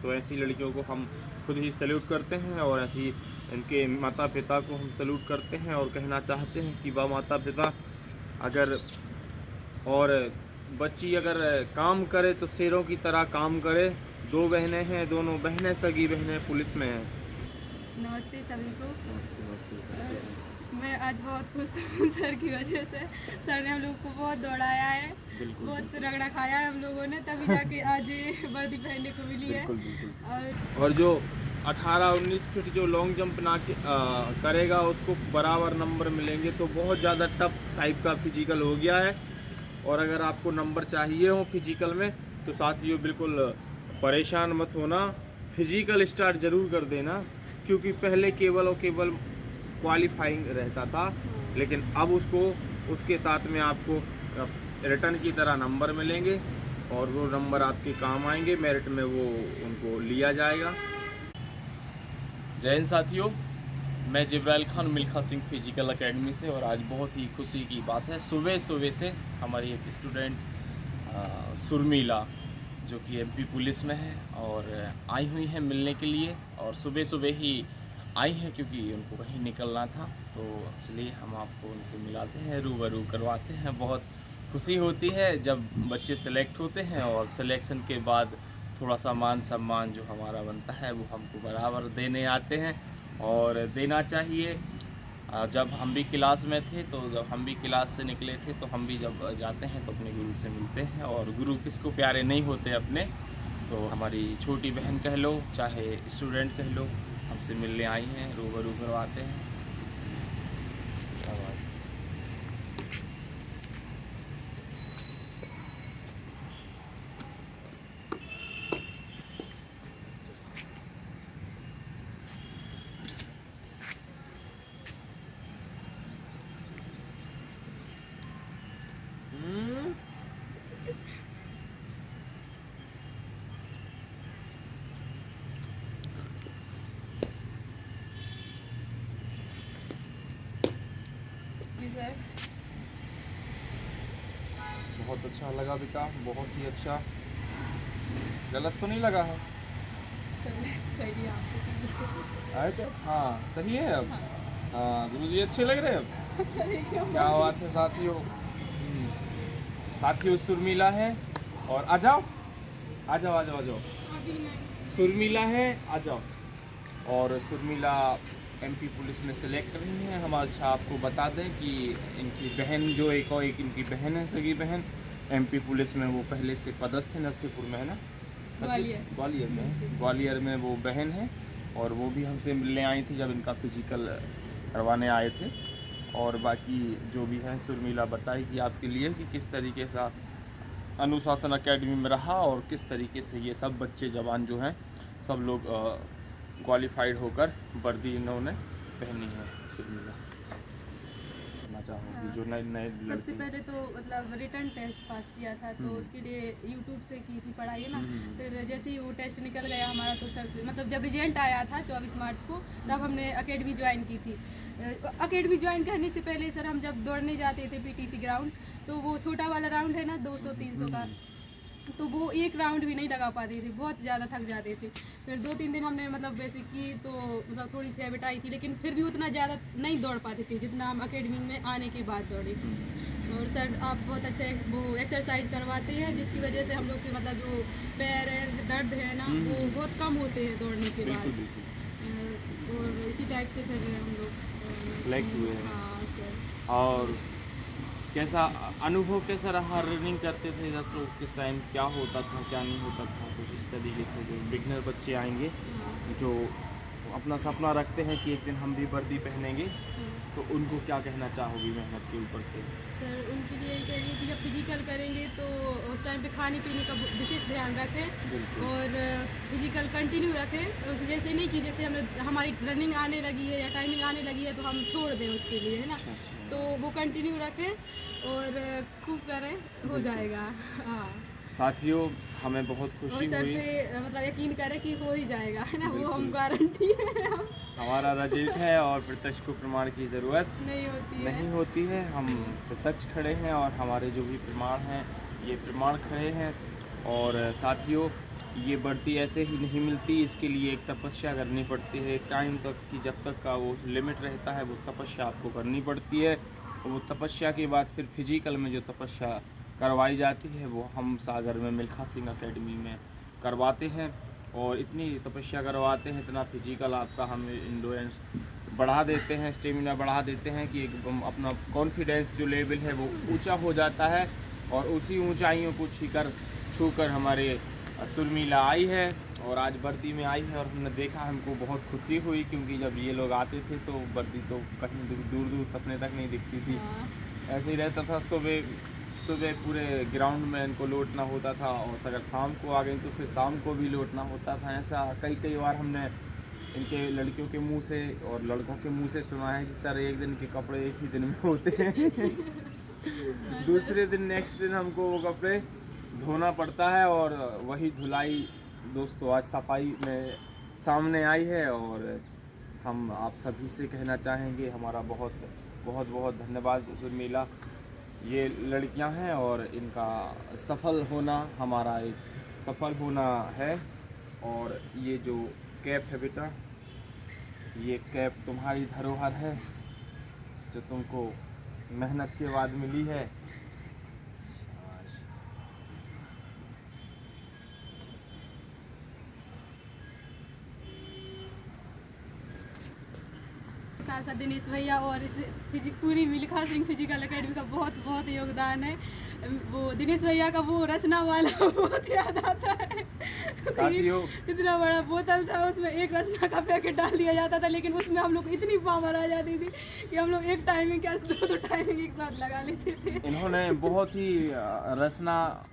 तो ऐसी लड़कियों को हम खुद ही सैल्यूट करते हैं और ऐसी इनके माता पिता को हम सैल्यूट करते हैं और कहना चाहते हैं कि वाह माता पिता, अगर और बच्ची अगर काम करे तो शेरों की तरह काम करे। 2 बहनें हैं, दोनों बहनें सगी बहनें पुलिस में हैं। नमस्ते सभी को। नमस्ते नमस्ते। मैं आज बहुत खुश हूँ सर की वजह से। सर ने हम लोग को बहुत दौड़ाया है, बहुत रगड़ा खाया है हम लोगों ने, तभी जाके आज ये वर्दी पहनने को मिली है। और जो 18-19 फीट जो लॉन्ग जंप करेगा उसको बराबर नंबर मिलेंगे। तो बहुत ज़्यादा टफ टाइप का फिजिकल हो गया है। और अगर आपको नंबर चाहिए हो फिजिकल में तो साथियों बिल्कुल परेशान मत होना, फिजिकल स्टार्ट ज़रूर कर देना, क्योंकि पहले केवल और केवल क्वालिफाइंग रहता था, लेकिन अब उसके साथ में आपको रिटर्न की तरह नंबर मिलेंगे और वो नंबर आपके काम आएंगे, मेरिट में वो उनको लिया जाएगा। जय हिंद साथियों, मैं जिब्राइल खान मिल्खा सिंह फिजिकल एकेडमी से, और आज बहुत ही खुशी की बात है, सुबह सुबह से हमारी एक स्टूडेंट सुरमीला जो कि एमपी पुलिस में है और आई हुई है मिलने के लिए। और सुबह सुबह ही आई हैं क्योंकि उनको कहीं निकलना था, तो इसलिए हम आपको उनसे मिलाते हैं, रूबरू करवाते हैं। बहुत खुशी होती है जब बच्चे सेलेक्ट होते हैं और सिलेक्शन के बाद थोड़ा सा मान सम्मान जो हमारा बनता है वो हमको बराबर देने आते हैं और देना चाहिए। जब हम भी क्लास में थे, तो जब हम भी क्लास से निकले थे तो हम भी जब जाते हैं तो अपने गुरु से मिलते हैं, और गुरु किसको प्यारे नहीं होते अपने। तो हमारी छोटी बहन कह लो चाहे स्टूडेंट कह लो, हमसे मिलने आई हैं, रूबरू करवाते हैं। सर बहुत अच्छा लगा बेटा, बहुत ही अच्छा। गलत तो नहीं लगा है? सही है आपको। आए तो हाँ सही है। अब हाँ गुरुजी अच्छे लग रहे हैं अब। क्या बात है साथियों। साथियों सुरमीला है, और आ जाओ आ जाओ आ जाओ आ जाओ। सुरमीला है, आ जाओ। और सुरमीला एमपी पुलिस में सेलेक्ट रही हैं। हम अच्छा आपको बता दें कि इनकी बहन जो एक और एक इनकी बहन है, सगी बहन, एमपी पुलिस में वो पहले से पदस्थ है, नरसिंहपुर में है ना, ग्वालियर में वो बहन है। और वो भी हमसे मिलने आई थी जब इनका फिजिकल करवाने आए थे। और बाकी जो भी है सुरमीला बताएगी आपके लिए कि किस तरीके से अनुशासन एकेडमी में रहा और किस तरीके से ये सब बच्चे जवान जो हैं सब लोग क्वालिफाइड होकर वर्दी इन्होंने पहनी है। सुरमीला करना चाहूँगी जो नए सबसे पहले तो मतलब रिटर्न टेस्ट पास किया था, तो उसके लिए यूट्यूब से की थी पढ़ाई है ना। फिर जैसे ही वो टेस्ट निकल गया हमारा, तो सर मतलब जब रिजल्ट आया था 24 मार्च को, तब हमने एकेडमी ज्वाइन की थी। एकेडमी ज्वाइन करने से पहले सर हम जब दौड़ने जाते थे पीटीसी ग्राउंड, तो वो छोटा वाला राउंड है ना 200-300 का, तो वो एक राउंड भी नहीं लगा पाते थे, बहुत ज़्यादा थक जाते थे। फिर 2-3 दिन हमने मतलब बेसिक की, तो मतलब थोड़ी सी हैबिट आई थी, लेकिन फिर भी उतना ज़्यादा नहीं दौड़ पाते थे जितना हम एकेडमी में आने के बाद दौड़े। और सर आप बहुत अच्छा वो एक्सरसाइज करवाते हैं, जिसकी वजह से हम लोग के मतलब जो पैर दर्द है ना वो बहुत कम होते हैं दौड़ने के बाद। और इसी टाइप से फिर हम लोग सेलेक्ट हुए हैं। हाँ सर। और कैसा अनुभव कैसा रहा रनिंग करते थे जब, तो किस टाइम क्या होता था क्या नहीं होता था, कुछ इस तरीके से जो बिगनर बच्चे आएंगे जो अपना सपना रखते हैं कि एक दिन हम भी वर्दी पहनेंगे, तो उनको क्या कहना चाहोगी मेहनत के ऊपर से? सर उनके लिए यही कहेंगे कि जब फिजिकल करेंगे तो उस टाइम पे खाने पीने का विशेष ध्यान रखें और फिजिकल कंटिन्यू रखें। जैसे नहीं कि जैसे हमारी रनिंग आने लगी है या टाइमिंग आने लगी है तो हम छोड़ दें उसके लिए, है ना। तो वो कंटिन्यू रखें और खूब करें, हो जाएगा। हाँ साथियों हमें बहुत खुशी सर हुई, पे मतलब यकीन करें कि हो ही जाएगा, है ना, वो हम गारंटी है। हमारा रिजल्ट है और प्रत्यक्ष को प्रमाण की ज़रूरत नहीं होती है। हम प्रत्यक्ष खड़े हैं और हमारे जो भी प्रमाण हैं ये प्रमाण खड़े हैं। और साथियों ये वर्दी ऐसे ही नहीं मिलती, इसके लिए एक तपस्या करनी पड़ती है, एक टाइम तक कि जब तक का वो लिमिट रहता है वो तपस्या आपको करनी पड़ती है। और वो तपस्या के बाद फिर फिजिकल में जो तपस्या करवाई जाती है वो हम सागर में मिल्खा सिंह एकेडमी में करवाते हैं। और इतनी तपस्या करवाते हैं, इतना फिजिकल आपका हम इंडोरेंस बढ़ा देते हैं, स्टेमिना बढ़ा देते हैं कि एकदम अपना कॉन्फिडेंस जो लेवल है वो ऊंचा हो जाता है। और उसी ऊंचाइयों को छू कर हमारे सुरमीला आई है और आज वर्दी में आई है। और हमने देखा, हमको बहुत खुशी हुई, क्योंकि जब ये लोग आते थे तो वर्दी तो कहीं दूर दूर सपने तक नहीं दिखती थी। ऐसे ही रहता था, सुबह पूरे ग्राउंड में इनको लौटना होता था, और अगर शाम को आ गई तो फिर शाम को भी लौटना होता था। ऐसा कई बार हमने इनके लड़कियों के मुंह से और लड़कों के मुंह से सुना है कि सर एक दिन के कपड़े एक ही दिन में होते हैं दूसरे दिन नेक्स्ट दिन हमको वो कपड़े धोना पड़ता है। और वही धुलाई दोस्तों आज सफाई में सामने आई है। और हम आप सभी से कहना चाहेंगे हमारा बहुत बहुत धन्यवाद उर्मिला। ये लड़कियां हैं और इनका सफल होना हमारा एक सफल होना है। और ये जो कैप है बेटा, ये कैप तुम्हारी धरोहर है जो तुमको मेहनत के बाद मिली है। साथ साथ दिनेश भैया और इस पूरी मिल्खा सिंह फिजिकल एकेडमी का बहुत योगदान है। वो दिनेश भैया का वो रचना वाला बहुत याद आता है। साथियों, इतना बड़ा बोतल था, उसमें एक रचना का पैकेट डाल दिया जाता था, लेकिन उसमें हम लोग इतनी पावर आ जाती थी कि हम लोग एक टाइमिंग क्या दो टाइमिंग एक साथ लगा लेते थे। इन्होंने बहुत ही रचना,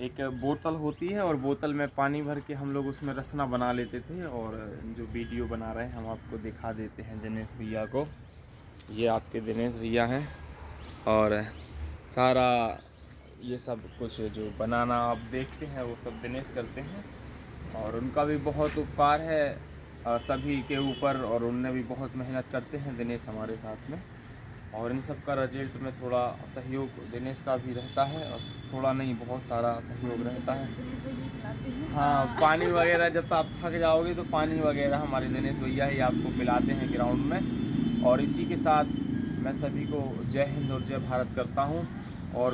एक बोतल होती है और बोतल में पानी भर के हम लोग उसमें रसना बना लेते थे। और जो वीडियो बना रहे हैं हम आपको दिखा देते हैं दिनेश भैया को। ये आपके दिनेश भैया हैं और सारा ये सब कुछ जो बनाना आप देखते हैं वो सब दिनेश करते हैं। और उनका भी बहुत उपकार है सभी के ऊपर, और उनने भी बहुत मेहनत करते हैं दिनेश हमारे साथ में। और इन सब का रिजल्ट में थोड़ा सहयोग दिनेश का भी रहता है, और थोड़ा नहीं बहुत सारा सहयोग रहता है। हाँ, पानी वगैरह जब आप थक जाओगे तो पानी वगैरह हमारे दिनेश भैया ही आपको पिलाते हैं ग्राउंड में। और इसी के साथ मैं सभी को जय हिंद और जय भारत करता हूँ।